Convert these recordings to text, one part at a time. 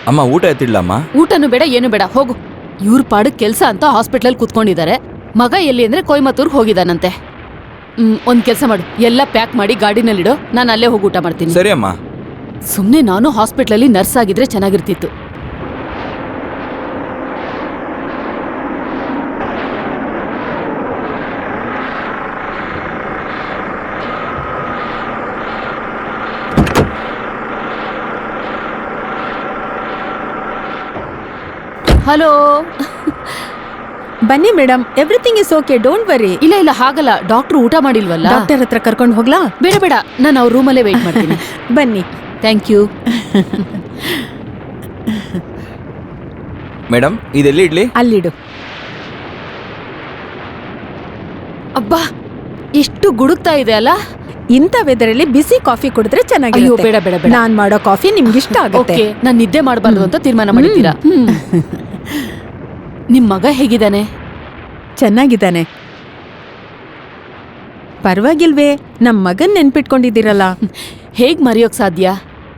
ಅಮ್ಮ ಊಟ ಎತ್ತಿಡ್ಲಮ್ಮ? ಊಟನೂ ಬೇಡ ಏನು ಬೇಡ, ಹೋಗು. ಇವ್ರ ಪಾಡಕ್ ಕೆಲ್ಸ ಅಂತ ಹಾಸ್ಪಿಟಲ್ ಕೂತ್ಕೊಂಡಿದ್ದಾರೆ. ಮಗ ಎಲ್ಲಿ ಅಂದ್ರೆ ಕೊಯಮತ್ತೂರ್ಗೆ ಹೋಗಿದಾನಂತೆ. ಒಂದ್ ಕೆಲ್ಸ ಮಾಡು, ಎಲ್ಲ ಪ್ಯಾಕ್ ಮಾಡಿ ಗಾಡಿನಲ್ಲಿಡು, ನಾನು ಅಲ್ಲೇ ಹೋಗಿ ಊಟ ಮಾಡ್ತೀನಿ. ಸರಿ ಅಮ್ಮ. ಸುಮ್ನೆ ನಾನು ಹಾಸ್ಪಿಟ್ಲಲ್ಲಿ ನರ್ಸ್ ಆಗಿದ್ರೆ ಚೆನ್ನಾಗಿರ್ತಿತ್ತು. ಹಲೋ. ಬನ್ನಿ madam, everything is okay, don't worry. ಇಲ್ಲ ಇಲ್ಲ, ಹಾಗಲ್ಲ, ಡಾಕ್ಟ್ರು ಊಟ ಮಾಡಿಲ್ವಲ್ಲ. ಡಾಕ್ಟರ್ ಹತ್ರ ಕರ್ಕೊಂಡು ಹೋಗ್ಲಾ? ಬೇಡ ಬೇಡ, ನಾನು ಅವ್ರ ರೂಮಲ್ಲೇ ವೇಟ್ ಮಾಡ್ತೀನಿ. ಬನ್ನಿ. Thank you. ಮೇಡಮ್ ಇದೆಲ್ಲಿ ಇಡ್ಲಿ? ಅಲ್ಲಿಡು. ಅಬ್ಬಾ, ಎಷ್ಟು ಗುಡುಕ್ತಾ ಇದೆ ಅಲ್ಲ. ಇಂಥ ವೆದರಲ್ಲಿ ಬಿಸಿ ಕಾಫಿ ಕುಡಿದ್ರೆ ಅಯ್ಯೋ ಚೆನ್ನಾಗಿರುತ್ತೆ. ಬೇಡ ಬೇಡ ಬೇಡ. ನಾನ್ ಮಾಡೋ ಕಾಫಿ ನಿಮ್ಗೆ ಇಷ್ಟ ಆಗುತ್ತೆ. ಓಕೆ, ನಾನ್ ನಿದ್ದೆ ಮಾಡಬಾರ್ದು ಅಂತ ತೀರ್ಮಾನ ಮಾಡಿದ್ದೀರಾ. ನಿಮ್ ಮಗ ಹೇಗಿದ್ದಾನೆ? ಚೆನ್ನಾಗಿದ್ದಾನೆ. ಪರವಾಗಿಲ್ವೇ, ನಮ್ ಮಗನ್ ನೆನ್ಪಿಟ್ಕೊಂಡಿದ್ದೀರಲ್ಲ. ಹೇಗ್ ಮರೆಯೋಕ್ ಸಾಧ್ಯ?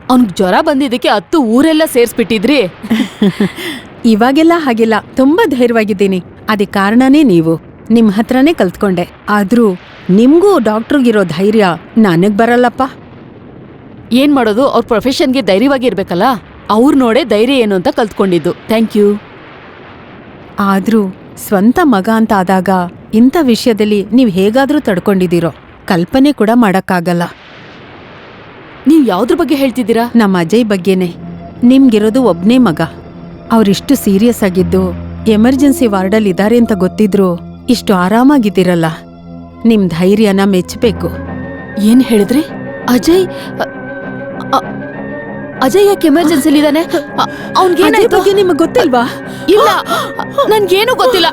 ಅವ್ನಿಗೆ ಜ್ವರ ಬಂದಿದ್ದಕ್ಕೆ 10 ಊರೆಲ್ಲ ಸೇರ್ಸ್ಬಿಟ್ಟಿದ್ರಿ. ಇವಾಗೆಲ್ಲ ಹಾಗಿಲ್ಲ, ತುಂಬಾ ಧೈರ್ಯವಾಗಿದ್ದೀನಿ. ಅದಕ್ಕೆ ಕಾರಣನೇ ನೀವು. ನಿಮ್ ಹತ್ರನೇ ಕಲ್ತ್ಕೊಂಡೆ. ಆದ್ರೂ ನಿಮ್ಗೂ ಡಾಕ್ಟ್ರಿಗಿರೋ ಧೈರ್ಯ ನನಗ್ ಬರಲ್ಲಪ್ಪ. ಏನ್ ಮಾಡೋದು, ಅವ್ರ ಪ್ರೊಫೆಷನ್ಗೆ ಧೈರ್ಯವಾಗಿ ಇರ್ಬೇಕಲ್ಲ. ಅವ್ರು ನೋಡೇ ಧೈರ್ಯ ಏನು ಅಂತ ಕಲ್ತ್ಕೊಂಡಿದ್ದು. Thank you. ಆದ್ರೂ ಸ್ವಂತ ಮಗ ಅಂತ ಆದಾಗ ಇಂಥ ವಿಷಯದಲ್ಲಿ ನೀವ್ ಹೇಗಾದ್ರೂ ತಡ್ಕೊಂಡಿದ್ದೀರೋ ಕಲ್ಪನೆ ಕೂಡ ಮಾಡಕ್ಕಾಗಲ್ಲ. ನೀವ್ ಯಾವ್ದ್ರ ಬಗ್ಗೆ ಹೇಳ್ತಿದ್ದೀರಾ? ನಮ್ಮ ಅಜಯ್ ಬಗ್ಗೆನೆ. ನಿಮ್ಗಿರೋದು ಒಬ್ನೇ ಮಗ. ಅವ್ರಿಷ್ಟು ಸೀರಿಯಸ್ ಆಗಿದ್ದು ಎಮರ್ಜೆನ್ಸಿ ವಾರ್ಡಲ್ ಇದಾರೆ ಅಂತ ಗೊತ್ತಿದ್ರು ಇಷ್ಟು ಆರಾಮಾಗಿದ್ದೀರಲ್ಲ. ನಿಮ್ ಧೈರ್ಯನ ಮೆಚ್ಚಬೇಕು. ಏನ್ ಹೇಳಿದ್ರಿ? ಅಜಯ್ ಅಜಯ್ ಯಾಕೆ ಎಮರ್ಜೆನ್ಸಿಲಿ ಇದ್ದಾನೆ? ಅಜಯ್ ಬಗ್ಗೆ ನಿಮಗೆ ಗೊತ್ತಿಲ್ವಾ? ಇಲ್ಲ, ನನ್ಗೇನು ಗೊತ್ತಿಲ್ಲ.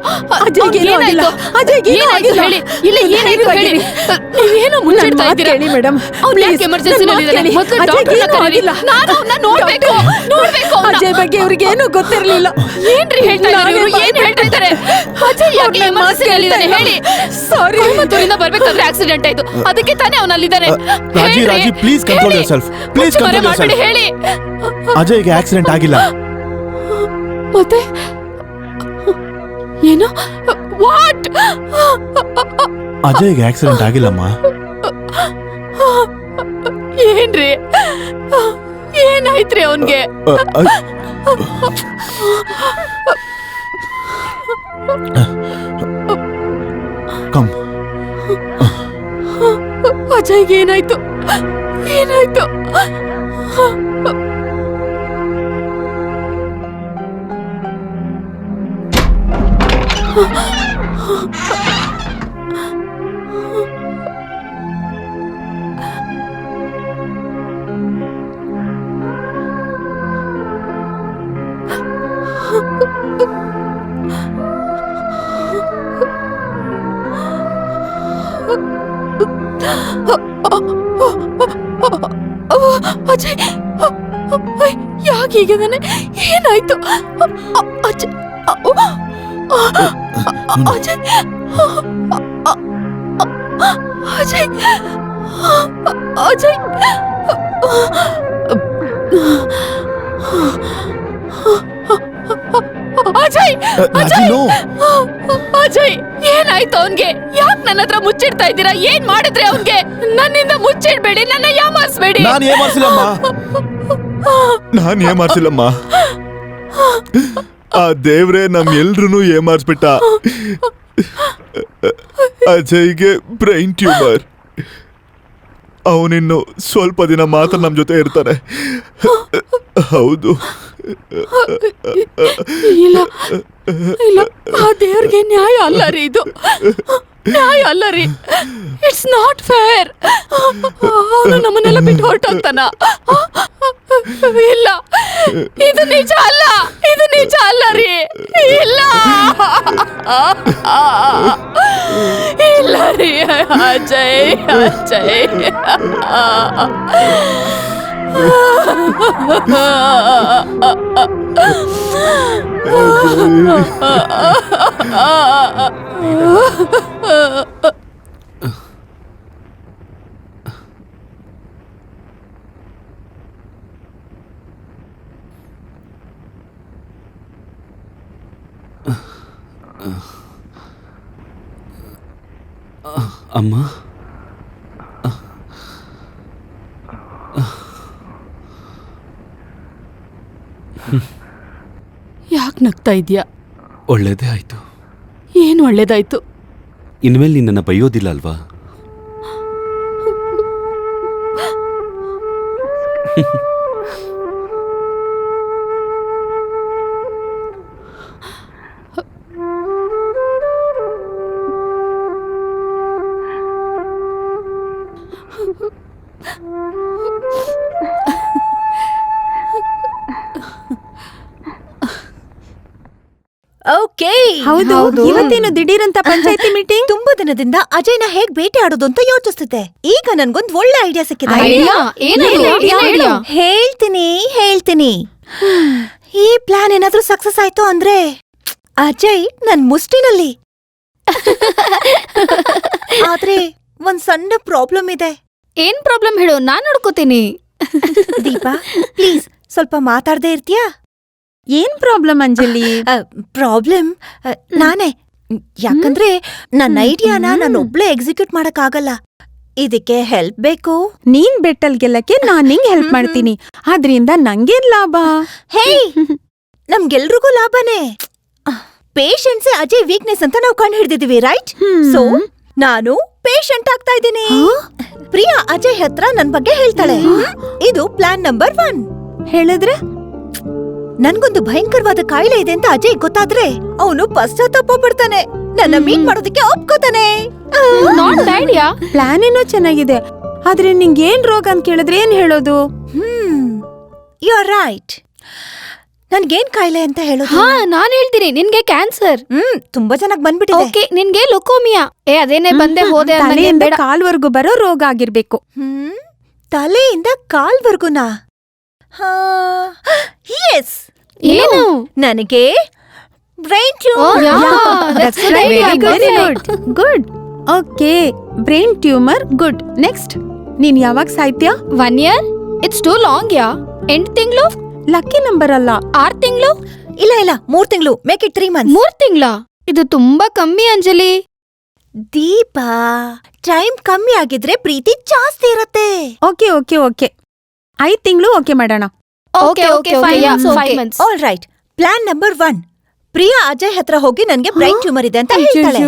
ಹೇಳಿ, ಇಲ್ಲ ಏನಾಯ್ತು ಹೇಳಿ. ನೀವೇನು ಮುಚ್ಚಿಡ್ತಾ ಇದ್ದೀರಾ ಮೇಡಮ್? ಅವ್ನು ಯಾಕೆ ಎಮರ್ಜೆನ್ಸಿನಲ್ಲಿ ಇದ್ದಾನೆ? ಮೊದಲು ಡಾಕ್ಟರ್ನ ಕರೀರಿ. ನಾನು ಅವನ್ನ ನೋಡ್ಬೇಕು. ಅಜಯ್ ಬಗ್ಗೆ ಇವ್ರಿಗೆ ಏನೂ ಗೊತ್ತಿರಲಿಲ್ಲ. ಏನ್ರಿ ಹೇಳ್ತಾ ಇದ್ದಾರೆ? ಏನ್ ಹೇಳ್ತಾ ಇದ್ದಾರೆ? ಅಜಯ್ ಯಾಕೆ ಎಮರ್ಜೆನ್ಸಿನಲ್ಲಿ ಇದ್ದಾನೆ ಹೇಳಿ. ಸಾರಿ, ಕೊಯಮತ್ತೂರಿಂದ ಬರ್ಬೇಕಾದ್ರೆ ಆಕ್ಸಿಡೆಂಟ್ ಆಯ್ತು, ಅದಕ್ಕೆ ತಾನೇ ಅವನಲ್ಲಿದ್ದಾನೆ. ರಾಜಿ please control yourself. Please control yourself. ಹೇಳಿ. ಅಜಯ್ಗೆ ಆಕ್ಸಿಡೆಂಟ್ ಆಗಿಲ್ಲ. ಮತ್ತೆ ಏನು? ವಾಟ್? ಅಜಯ್ಗೆ ಆಕ್ಸಿಡೆಂಟ್ ಆಗಿಲ್ಲಮ್ಮ. ಏನ್ರಿ ಏನಾಯ್ತ್ರಿ ಅವನ್ಗೆ? ಕಮ್. ಅಜಯ್ಗೆ ಏನಾಯ್ತು? ಏನಾಯ್ತು? ಅಜಯ್ ಯಾಕೀಗಿದಾನೆ? ಏನಾಯ್ತು? ಅಜಯ್ ಅಜಯ್ ಅಜಯ್ ಅಜಯ್ ಅಜಯ್ ಅಜಯ್ ಅಜಯ್ ಏನಾಯ್ತು ಅವನ್ಗೆ? ಯಾಕೆ ನನ್ನ ಹತ್ರ ಮುಚ್ಚಿಡ್ತಾ ಇದ್ದೀರಾ? ಏನ್ ಮಾಡಿದ್ರೆ ಅವನ್ಗೆ? ನನ್ನಿಂದ ಮುಚ್ಚಿಡ್ಬೇಡಿ, ನನ್ನ ಯಾಮಾರಿಸ್ಬೇಡಿ. ನಾನು ಏಮಾರ್ಸಿಲ್ಲಮ್ಮ. ಆ ದೇವ್ರೆ ನಮ್ ಎಲ್ರೂ ಏಮಾರ್ಸ್ಬಿಟ್ಟ. ಅಜಯ್ಗೆ ಬ್ರೈನ್ ಟ್ಯೂಮರ್. ಅವನಿನ್ನು ಸ್ವಲ್ಪ ದಿನ ಮಾತ್ರ ನಮ್ ಜೊತೆ ಇರ್ತಾನೆ. ಹೌದು. ಇಲ್ಲ ಇಲ್ಲ, ಆ ದೇವ್ರಿಗೆ ನ್ಯಾಯ ಅಲ್ಲ ರೀ, ಇದು ನ್ಯಾಯ ಅಲ್ಲ ರೀ. It's not fair. ಅವನು ನಮ್ಮನ್ನೆಲ್ಲ ಬಿಟ್ಟು ಹೊರಟೋಗ್ತಾನ? ಇಲ್ಲ, ಇದು ನಿಜ ಅಲ್ಲ, ಇದು ನಿಜ ಅಲ್ಲ ರೀ. ಇಲ್ಲ ಇಲ್ಲ ರೀ. ಅಜಯ್ ಅಜಯ್ ಅಮ್ಮ ಯಾಕೆ ನಗ್ತಾ ಇದ್ಯಾ? ಒಳ್ಳೇದೇ ಆಯ್ತು. ಏನು ಒಳ್ಳೇದಾಯ್ತು? ಇನ್ಮೇಲೆ ನಿನ್ನನ್ನು ಬೈಯೋದಿಲ್ಲ ಅಲ್ವಾ? ಓಕೆ, ಹೌದು, ಇವತ್ತೇನು ದಿಢೀರಂತ ಪಂಚಾಯತಿ ಮೀಟಿಂಗ್? ತುಂಬಾ ದಿನದಿಂದ ಅಜಯ್ನ ಹೇಗ್ ಭೇಟಿ ಆಡೋದು ಅಂತ ಯೋಚಿಸ್ತಿದ್ದೆ. ಈಗ ನನ್ಗೊಂದ್ ಒಳ್ಳೆ ಐಡಿಯಾ ಸಿಕ್ಕಿದೆ. ಹೇಳ್ತೀನಿ. ಈ ಪ್ಲಾನ್ ಏನಾದ್ರೂ ಸಕ್ಸಸ್ ಆಯ್ತು ಅಂದ್ರೆ ಅಜಯ್ ನನ್ ಮುಷ್ಟಿನಲ್ಲಿ. ಆದ್ರೆ ಒಂದ್ ಸಣ್ಣ ಪ್ರಾಬ್ಲಮ್ ಇದೆ. ಏನ್ ಪ್ರಾಬ್ಲಮ್ ಹೇಳು, ನಾನ್ ನೋಡ್ಕೋತೀನಿ. ದೀಪಾ, ಪ್ಲೀಸ್ ಸ್ವಲ್ಪ ಮಾತಾಡ್ದೇ ಇರ್ತೀಯಾ? ಏನ್ ಪ್ರಾಬ್ಲಮ್ ಅಂಜಲಿ? ಪ್ರಾಬ್ಲಮ್ ನಾನೇ. ಯಾಕಂದ್ರೆ ನನ್ನ ಐಡಿಯಾನ ನಾನೊಬ್ಳೆ ಎಕ್ಸಿಕ್ಯೂಟ್ ಮಾಡಕ್ ಆಗಲ್ಲ. ಇದಕ್ಕೆ ಹೆಲ್ಪ್ ಬೇಕು. ನೀನ್ ಬೆಟ್ಟಲ್ ಗೆಲ್ಲಕ್ಕೆ ನಾನ್ ನಿಂಗ್ ಹೆಲ್ಪ್ ಮಾಡ್ತೀನಿ. ಆದ್ರಿಂದ ನಂಗೇನ್ ಲಾಭ? ಹೇ, ನಮ್ಗೆಲ್ರಿಗೂ ಲಾಭನೇ. ಪೇಷಂಟ್ಸೇ ಅಜಯ್ ವೀಕ್ನೆಸ್ ಅಂತ ನಾವು ಕಂಡು ಹಿಡ್ದಿದೀವಿ, ರೈಟ್? ಸೊ ನಾನು ಪೇಷಂಟ್ ಆಗ್ತಾ ಇದ್ದೀನಿ. ಪ್ರಿಯಾ ಅಜಯ್ ಹತ್ರ ನನ್ ಬಗ್ಗೆ ಹೇಳ್ತಾಳೆ. ಇದು ಪ್ಲಾನ್ ನಂಬರ್ 1. ಹೇಳಿದ್ರೆ ನನ್ಗೊಂದು ಭಯಂಕರವಾದ ಕಾಯಿಲೆ ಇದೆ ಅಂತ ಅಜಯ್ ಗೊತ್ತಾದ್ರೆ ಅವನು ಪಶ್ಚಾತ್ತಾಪ ಪಡ್ತಾನೆ, ನನ್ನ ಮೀಟ್ ಮಾಡೋದಕ್ಕೆ ಒಪ್ಕೋತಾನೆ. Not idea. ಪ್ಲಾನ್ ಏನೋ ಚೆನ್ನಾಗಿದೆ, ಆದ್ರೆ ನಿಂಗೇನ್ ರೋಗ ಅಂತ ಕೇಳಿದ್ರೆ ಏನ್ ಹೇಳೋದು? You are right. ನನ್ಗೇನ್ ಕಾಯಿಲೆ ಅಂತ ಹೇಳೋದು? ಹಾ, ನಾನ್ ಹೇಳ್ತೀನಿ. ನಿನ್ಗೆ ಕ್ಯಾನ್ಸರ್. ತುಂಬಾ ಚೆನ್ನಾಗ್ ಬಂದ್ಬಿಟ್ಟಿದೆ. ಓಕೆ, ನಿನ್ಗೆ ಲುಕೋಮಿಯಾ. ಅದೇನೆ ಬಂದೆ ಹೋದೆ ಅನ್ನಂಗೆ ತಲೆಯಿಂದ ಬೇಡ. ಕಾಲ್ವರ್ಗು ಬರೋ ರೋಗ ಆಗಿರ್ಬೇಕು. ತಲೆಯಿಂದ ಕಾಲ್ವರ್ಗುನಾ? ಎಸ್. ಏನು? ನನಗೆ brain good. Okay, brain tumour. Good. Next, ನೀನ್ ಯಾವಾಗ ಸಾಯ್ತ್ಯಾ? 1 year. ಇಟ್ಸ್ ಟೂ ಲಾಂಗ್ ಯಾ. 8 ತಿಂಗಳು. ಲಕ್ಕಿ ನಂಬರ್ ಅಲ್ಲ. 6 ತಿಂಗಳು. ಇಲ್ಲ 3 ತಿಂಗಳು. Make it 3 months. 3 ತಿಂಗಳ? ಇದು ತುಂಬಾ ಕಮ್ಮಿ ಅಂಜಲಿ. ದೀಪಾ, ಟೈಮ್ ಕಮ್ಮಿ ಆಗಿದ್ರೆ ಪ್ರೀತಿ ಜಾಸ್ತಿ ಇರತ್ತೆ. ಓಕೆ 5 ತಿಂಗಳು ಓಕೆ ಮಾಡೋಣ. Okay 5 months. All right. Plan number 1. Priya Ajay ಹತ್ರ ಹೋಗಿ ನನ್ಗೆ ಬ್ರೈನ್ ಟ್ಯೂಮರ್ ಇದೆ ಅಂತ ಹೇಳ್ತಾಳೆ.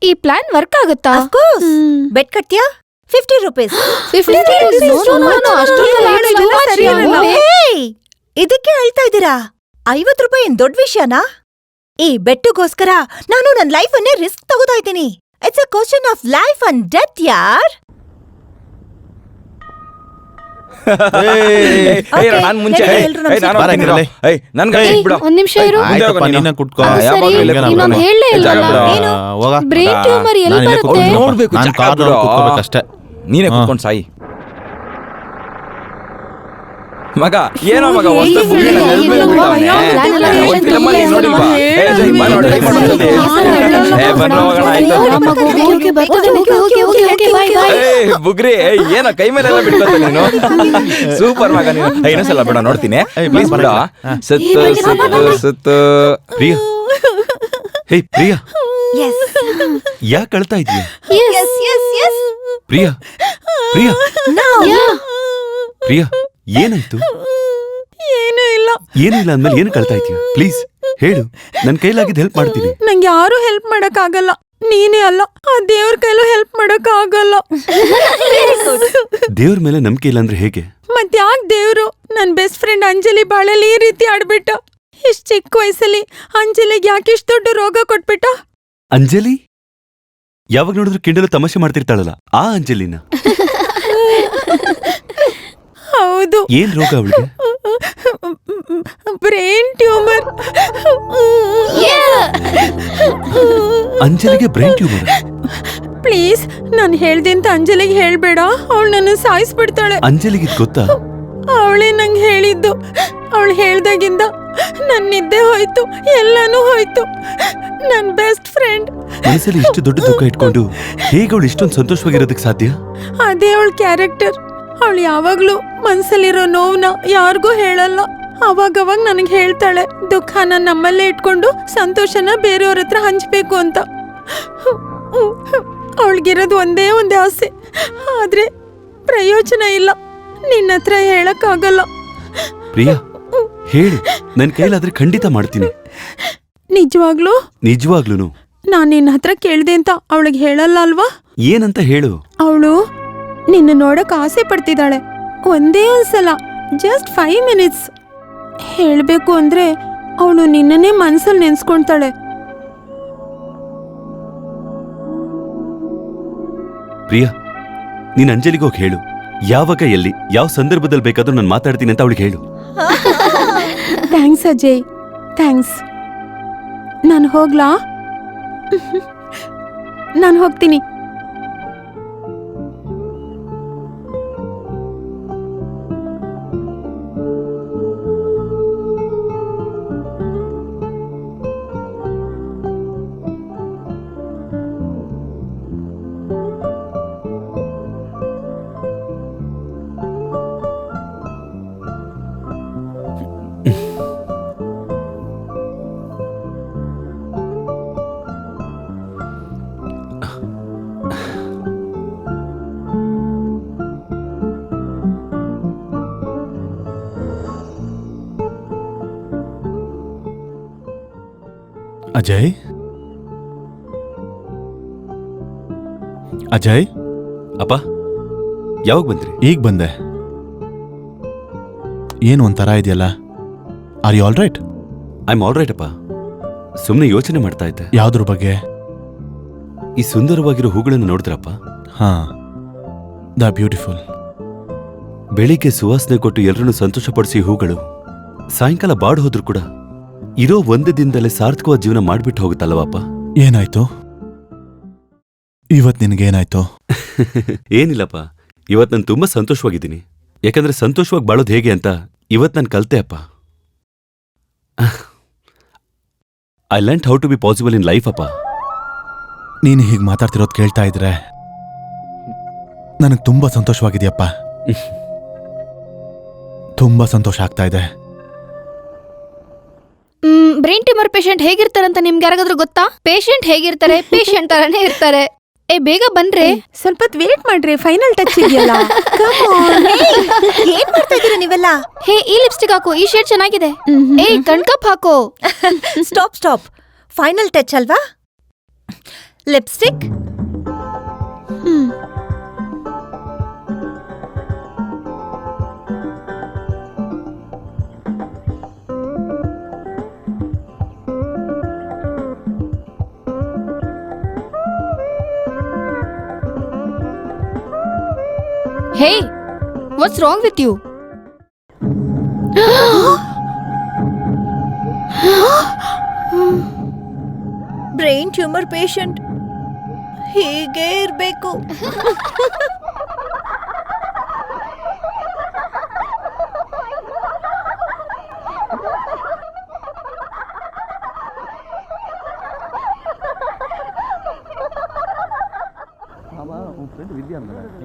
ಈ ಪ್ಲಾನ್ ವರ್ಕ್ ಆಗುತ್ತಾ? ಅಫ್ಕೋರ್ಸ್. ಬೆಟ್ ಕಟ್ತೀಯಾ? 50 rupees. 50 rupees? ಇದಕ್ಕೆ ಹೇಳ್ತಾ ಇದ್ದೀರಾ? 50 ರೂಪಾಯಿ ಏನ್ ದೊಡ್ಡ ವಿಷಯನಾ? ಈ ಬೆಟ್ಟಗೋಸ್ಕರ ನಾನು ನನ್ ಲೈಫ್ ಅನ್ನೇ ರಿಸ್ಕ್ ತಗೋತಾ ಇದ್ದೀನಿ. It's a question of life and death ಯಾರ್. ಒಂದ್ ನಿಮಿಷ ಇರು. ಇನ್ನೊಂದ್ ಹೇಳಲೇ ಇಲ್ವಲ್ಲ. ಬ್ರೈನ್ ಟ್ಯೂಮರ್ ಎಲ್ಲಿ ಬರುತ್ತೆ? ನೀನೇ ಕುತ್ಕೊಂಡ್ ಸಾಯಿ ಮಗ. ಏನೋ ಮಗ, ಬುಗ್ರಿ ಏನೋ ಕೈ ಮೇಲೆಲ್ಲ ಬಿಡ್ಕೊತ ನೀನು. ಸೂಪರ್ ಮಗ ನೀನು. ಇನ್ನೊಂದ್ಸಲ ಬಿಡ, ನೋಡ್ತೀನಿ ಪ್ಲೀಸ್ ಬಿಡ. ಸುತ್ತು ಪ್ರಿಯಾ. ಹೇ ಪ್ರಿಯಾ, ಯಾಕೆ ಅಳ್ತಾ ಇದೀಯ? ಪ್ರಿಯಾ ಪ್ರಿಯಾ, ಏನಾಯ್ತು? ಏನೂ ಇಲ್ಲ. ಏನಿಲ್ಲ ಅಂದ್ಮೇಲೆ ಏನು ಕಳ್ತಾ ಇದೀಯ? ಪ್ಲೀಸ್ ಹೇಳು, ನನ್ ಕೈಲಾಗಿದ್ದು ಹೆಲ್ಪ್ ಮಾಡ್ತೀನಿ. ನಂಗೆ ಯಾರು ಹೆಲ್ಪ್ ಮಾಡಕ್ ಆಗಲ್ಲ. ನೀನೇ ಅಲ್ಲ, ಆ ದೇವ್ರ ಕೈಲೂ ಹೆಲ್ಪ್ ಮಾಡಕ್ ಆಗಲ್ಲ. ದೇವ್ರ ಮೇಲೆ ನಂಬಿಕೆ ಇಲ್ಲ ಅಂದ್ರೆ ಹೇಗೆ? ಮತ್ಯಾಕ್ ದೇವ್ರು ನನ್ ಬೆಸ್ಟ್ ಫ್ರೆಂಡ್ ಅಂಜಲಿ ಬಾಳಲ್ಲಿ ಈ ರೀತಿ ಆಡ್ಬಿಟ್ಟ? ಇಷ್ಟ್ ಚಿಕ್ಕ ವಯಸ್ಸಲ್ಲಿ ಅಂಜಲಿಗೆ ಯಾಕಿಷ್ಟು ದೊಡ್ಡ ರೋಗ ಕೊಟ್ಬಿಟ್ಟ? ಅಂಜಲಿ? ಯಾವಾಗ ನೋಡಿದ್ರು ಕಿಂಡಲು ತಮಾಷೆ ಮಾಡ್ತಿರ್ತಾಳಲ್ಲ, ಆ ಅಂಜಲಿನ? ಹೌದು. ಏನ್ ರೋಗ ಅವಳಿಗೆ? Brain tumour. ಅಂಜಲಿಗೆ ಬ್ರೈನ್ ಟ್ಯೂಮರ್? ಪ್ಲೀಸ್, ನಾನು ಹೇಳ್ದೆ ಅಂತ ಅಂಜಲಿಗೆ ಹೇಳ್ಬೇಡ. ಅವಳು ನನ್ನ ಸಾಯಿಸ್ಬಿಡ್ತಾಳೆ. ಅಂಜಲಿಗೆ ಗೊತ್ತಾ? ಅವಳೇ ನಂಗೆ ಹೇಳಿದ್ದು. ಅವಳು ಹೇಳ್ದಾಗಿಂದ ನನ್ ನಿದ್ದೆ ಹೋಯ್ತು, ಎಲ್ಲಾನು ಹೋಯ್ತು. ನನ್ ಬೆಸ್ಟ್ ಫ್ರೆಂಡ್. ಮನಸ್ಸಲ್ಲಿ ಇಷ್ಟು ದೊಡ್ಡ ದುಃಖ ಇಟ್ಕೊಂಡು ಹೇಗೆ ಅವಳು ಇಷ್ಟೊಂದು ಸಂತೋಷವಾಗಿರೋದಕ್ಕೆ ಸಾಧ್ಯ? ಅದೇ ಅವಳ ಕ್ಯಾರೆಕ್ಟರ್. ಅವಳು ಯಾವಾಗ್ಲೂ ಮನ್ಸಲ್ಲಿರೋ ನೋವ್ನ ಯಾರಿಗೂ ಹೇಳಲ್ಲ. ಅವಾಗವಾಗ ನನಗೆ ಹೇಳ್ತಾಳೆ, ದುಃಖನ ನಮ್ಮಲ್ಲೇ ಇಟ್ಕೊಂಡು ಸಂತೋಷನ ಬೇರೆಯವ್ರ ಹತ್ರ ಹಂಚ್ಬೇಕು ಅಂತ. ಅವಳಿಗಿರೋದು ಒಂದೇ ಆಸೆ, ಆದ್ರೆ ಪ್ರಯೋಜನ ಇಲ್ಲ. ನಿನ್ನ ಹತ್ರ ಹೇಳಕ್ಕಾಗಲ್ಲ. ಪ್ರಿಯಾ ಹೇಳು, ನನ್ ಕೈಲಾದ್ರೆ ಖಂಡಿತ ಮಾಡ್ತೀನಿ. ನಿಜವಾಗ್ಲೂ ನಿಜವಾಗ್ಲೂನು. ನಾನ್ ನಿನ್ನ ಹತ್ರ ಕೇಳ್ದೆ ಅಂತ ಅವಳಿಗೆ ಹೇಳಲ್ಲ ಅಲ್ವಾ? ಏನಂತ ಹೇಳು. ಅವಳು ನಿನ್ನ ನೋಡಕ್ ಆಸೆ ಪಡ್ತಿದ್ದಾಳೆ. ಒಂದೇ ಒಂದ್ಸಲ, ಜಸ್ಟ್ 5 ಮಿನಿಟ್ಸ್. ಹೇಳ್ಬೇಕು ಅಂದ್ರೆ ಅವಳು ನಿನ್ನನ್ನೇ ಮನ್ಸಲ್ಲಿ ನೆನ್ಸ್ಕೊಂತಾಳೆ. ಪ್ರಿಯಾ, ನೀನ್ ಅಂಜಲಿಗೋಗಿ ಹೇಳು, ಯಾವಾಗ ಎಲ್ಲಿ ಯಾವ ಸಂದರ್ಭದಲ್ಲಿ ಬೇಕಾದ್ರೂ ನಾನು ಮಾತಾಡ್ತೀನಿ ಅಂತ ಅವಳಿಗೆ ಹೇಳು. Thanks Ajay, thanks. ನಾನು ಹೋಗ್ಲಾ? ನಾನು ಹೋಗ್ತೀನಿ. ಅಜಯ್, ಅಜಯ್, ಅಪ್ಪ ಯಾವಾಗ ಬಂದ್ರಿ? ಈಗ ಬಂದೆ. ಏನು ಒಂಥರ ಇದೆಯಲ್ಲ? Are you all right? I am all right ಅಪ್ಪ. ಸುಮ್ಮನೆ ಯೋಚನೆ ಮಾಡ್ತಾ ಇದ್ದೆ. ಯಾವ್ದ್ರ ಬಗ್ಗೆ? ಈ ಸುಂದರವಾಗಿರೋ ಹೂಗಳನ್ನು ನೋಡಿದ್ರಪ್ಪ? ಹಾ, ದ ಬ್ಯೂಟಿಫುಲ್. ಬೆಳಿಗ್ಗೆ ಸುವಾಸನೆ ಕೊಟ್ಟು ಎಲ್ಲರನ್ನು ಸಂತೋಷಪಡಿಸಿ ಹೂಗಳು ಸಾಯಂಕಾಲ ಬಾಡ್ ಹೋದ್ರು ಕೂಡ ಇರೋ ಒಂದೇ ದಿನದಲ್ಲೇ ಸಾರ್ಥಕವಾದ ಜೀವನ ಮಾಡ್ಬಿಟ್ಟು ಹೋಗುತ್ತಲ್ಲವಪ್ಪ. ಏನಾಯ್ತು ಇವತ್ ನಿನಗೇನಾಯ್ತು? ಏನಿಲ್ಲಪ್ಪ, ಇವತ್ ನಾನು ತುಂಬಾ ಸಂತೋಷವಾಗಿದ್ದೀನಿ. ಯಾಕಂದ್ರೆ ಸಂತೋಷವಾಗಿ ಬಾಳೋದು ಹೇಗೆ ಅಂತ ಇವತ್ ನಾನು ಕಲ್ತೆ ಅಪ್ಪ. I learn how to be possible in life ಅಪ್ಪ. ನೀನು ಹೀಗೆ ಮಾತಾಡ್ತಿರೋದು ಕೇಳ್ತಾ ಇದ್ರೆ ನನಗೆ ತುಂಬಾ ಸಂತೋಷವಾಗಿದೆಯಪ್ಪ. ತುಂಬಾ ಸಂತೋಷ ಆಗ್ತಾ ಇದೆ. ಬ್ರೈನ್ ಟ್ಯೂಮರ್ ಪೇಷಂಟ್ ಹೇಗಿರ್ತಾರಂತ ನಿಮ್ಗೆ ಯಾರಿಗಾದ್ರೂ ಗೊತ್ತಾ? ಪೇಷಂಟ್ ಹೇಗಿರ್ತಾರೆ? ಪೇಷಂಟ್ ತರಾನೇ ಇರ್ತಾರೆ. ಬೇಗ ಬನ್ರಿ. ಸ್ವಲ್ಪ ಹೊತ್ತು ವೇಟ್ ಮಾಡ್ರಿ, ಫೈನಲ್ ಟಚ್ ಇದೆಯಲ್ಲ. ಏನ್ ಮಾಡ್ತಾ ಇದೀರ ನೀವೆಲ್ಲ? ಹೇ, ಈ ಲಿಪ್ಸ್ಟಿಕ್ ಹಾಕು, ಈ ಶೇಡ್ ಚೆನ್ನಾಗಿದೆ. ಕಣ್ಕಪ್ ಹಾಕು. ಸ್ಟಾಪ್. ಫೈನಲ್ ಟಚ್ ಅಲ್ವಾ? Lipstick. Hey, what's wrong with you? Brain tumour patient ಹೀಗೆ ಇರ್ಬೇಕು.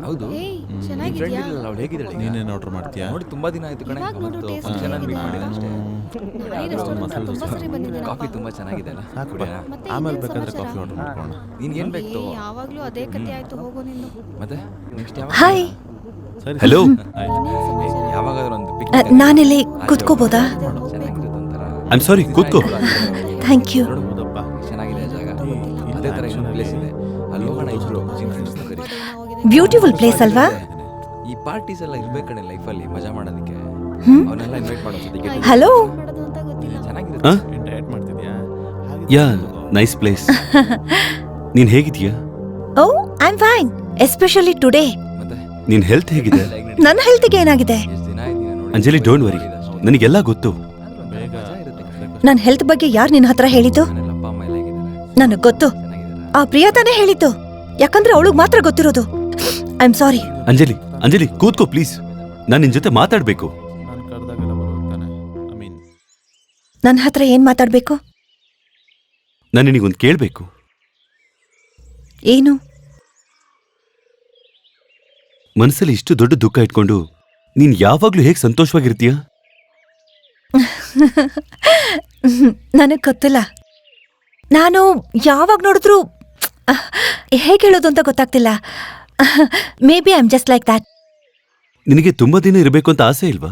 ಹೌದು, ಚೆನ್ನಾಗಿದ್ಯಾ? ಅವಳು ಹೇಗಿದ್ದಾಳೆ? ನೀನೇನು ಆರ್ಡರ್ ಮಾಡ್ತೀಯಾ? ನೋಡಿ ತುಂಬಾ ದಿನ ಆಯ್ತು ಕಣೆ. ಇವಾಗ್ ನೋಡು, ಮತ್ತು taste function ಅಲ್ಲಿ meet ಚೆನ್ನಾಗಿದೆ. ಮಾಡಿದ್ದು ಅಷ್ಟೇ. ಈ restaurant ತುಂಬಾ ಸರಿ ಬಂದಿದ್ದೀನಪ್ಪ. ಕಾಫಿ ತುಂಬಾ ಚೆನ್ನಾಗಿದೆ ಅಲ್ಲ? ಸಾಕು ಬಾ. ಕುಡಿಯೋಣ? ಮತ್ತೆ ಆಮೇಲೆ ಇನ್ನೇನ್ ಬೇಕಾದ್ರೆ ಸಮಾಚಾರ? ಕಾಫಿ ಆರ್ಡರ್ ಮಾಡ್ಕೊಳ್ಳೋಣ. ನೀನ್ ಏನ್ ಬೇಕು? ಯಾವಾಗ್ಲೂ ಅದೇ ಕತೆ ಆಯ್ತು, ಹೋಗೋ ನಿಂದು. ಮತ್ತೆ ನೆಕ್ಸ್ಟ್ ಹಾಯ್, ಸರಿ, Hello. ಆಯ್ತು. ಯಾವಾಗಾದ್ರೂ ಒಂದು ನಾನಿಲ್ಲಿ ಕೂತ್ಕೋಬೋದಾ? ಚೆನ್ನಾಗಿರುತ್ತೆ ಒಂಥರ. ಐ ಆಮ್ ಸಾರಿ, ಕೂತ್ಕೋ. Thank you. ನೋಡು, ಹೌದಪ್ಪ. ಚೆನ್ನಾಗಿದೆ ಜಾಗ. ಅದೇ ತರ ಇನ್ನೊಂದು ಪ್ಲೇಸ್ ಇದೆ, ಅಲ್ಲಿ ಹೋಗೋಣ. ಇಬ್ರು ಫ್ರೆಂಡ್ಸ್ನ ಕರಿ. ಬ್ಯೂಟಿಫುಲ್ ಪ್ಲೇಸ್ ಅಲ್ವಾ? ಈ ಪಾರ್ಟೀಸ್ ಎಲ್ಲ ಇರ್ಬೇಕಣೆ ಲೈಫಲ್ಲಿ, ಮಜಾ ಮಾಡೋದಕ್ಕೆ. ಹ್ಮ್. ಅವನ್ನೆಲ್ಲ ಇನ್ವೈಟ್ ಮಾಡೋ ಜೊತೆಗೆ ಹಲೋ. ಮಾಡೋದು ಅಂತ ಗೊತ್ತಿಲ್ಲ. ಚೆನ್ನಾಗಿರುತ್ತೆ. ಏನ್ ಡಯಟ್ ಮಾಡ್ತಿದ್ಯಾ? Yeah, nice place. ನೀನ್ ಹೇಗಿದ್ಯಾ? Oh, I am fine, especially today. ಮತ್ತೆ ನಿನ್ ಹೆಲ್ತ್ ಹೇಗಿದೆ? ನನ್ನ ಹೆಲ್ತ್ಗೆ ಏನಾಗಿದೆ? ಎಷ್ಟು ದಿನ ಆಯ್ತು ನೀನು ನೋಡಿ? ಅಂಜಲಿ, ಡೋಂಟ್ ವರಿ, ನನಗೆಲ್ಲ ಗೊತ್ತು. ಬೇಗ ನನ್ನ ಹೆಲ್ತ್ ಬಗ್ಗೆ ಯಾರು ನಿನ್ನ ಹತ್ರ ಹೇಳಿದ್ದು? ಮನೇಲಿ ಅಪ್ಪ ಅಮ್ಮ ಎಲ್ಲ ಹೇಗಿದ್ದಾರೆ? ನನಗ್ ಗೊತ್ತು. ಚೆನ್ನಾಗಿದ್ದಾರೆ. ಆ ಪ್ರಿಯಾ ತಾನೇ ಹೇಳಿದ್ದು, ಯಾಕಂದ್ರೆ ಅವಳಿಗೆ ಮಾತ್ರ ಗೊತ್ತಿರೋದು. ಐ ಆಮ್ ಸಾರಿ. ಅಂಜಲಿ ಕೂತ್ಕೋ ಪ್ಲೀಸ್, ನಾನು ನಿನ್ ಜೊತೆ ಮಾತಾಡ್ಬೇಕು. ನಾನು ಕರೆದಾಗೆಲ್ಲ ಬರ್ತಾನೆ. ಐ ಮೀನ್, ನನ್ನ ಹತ್ರ ಏನ್ ಮಾತಾಡ್ಬೇಕು? ನಾನು ನಿನಗೊಂದು ಕೇಳ್ಬೇಕು. ಏನು? ಮನಸ್ಸಲ್ಲಿ ಇಷ್ಟು ದೊಡ್ಡ ದುಃಖ ಇಟ್ಕೊಂಡು ನೀನ್ ಯಾವಾಗ್ಲೂ ಹೇಗ್ ಸಂತೋಷವಾಗಿರ್ತೀಯ? ನನಗ್ ಗೊತ್ತಿಲ್ಲ. ನಾನು ಯಾವಾಗ ನೋಡಿದ್ರು ಹೇಗೆ ಹೇಳೋದು ಅಂತ ಗೊತ್ತಾಗ್ತಿಲ್ಲ. May be I am just like that. ನಿನಗೆ ತುಂಬಾ ದಿನ ಇರಬೇಕು ಅಂತ ಆಸೆ ಇಲ್ವಾ?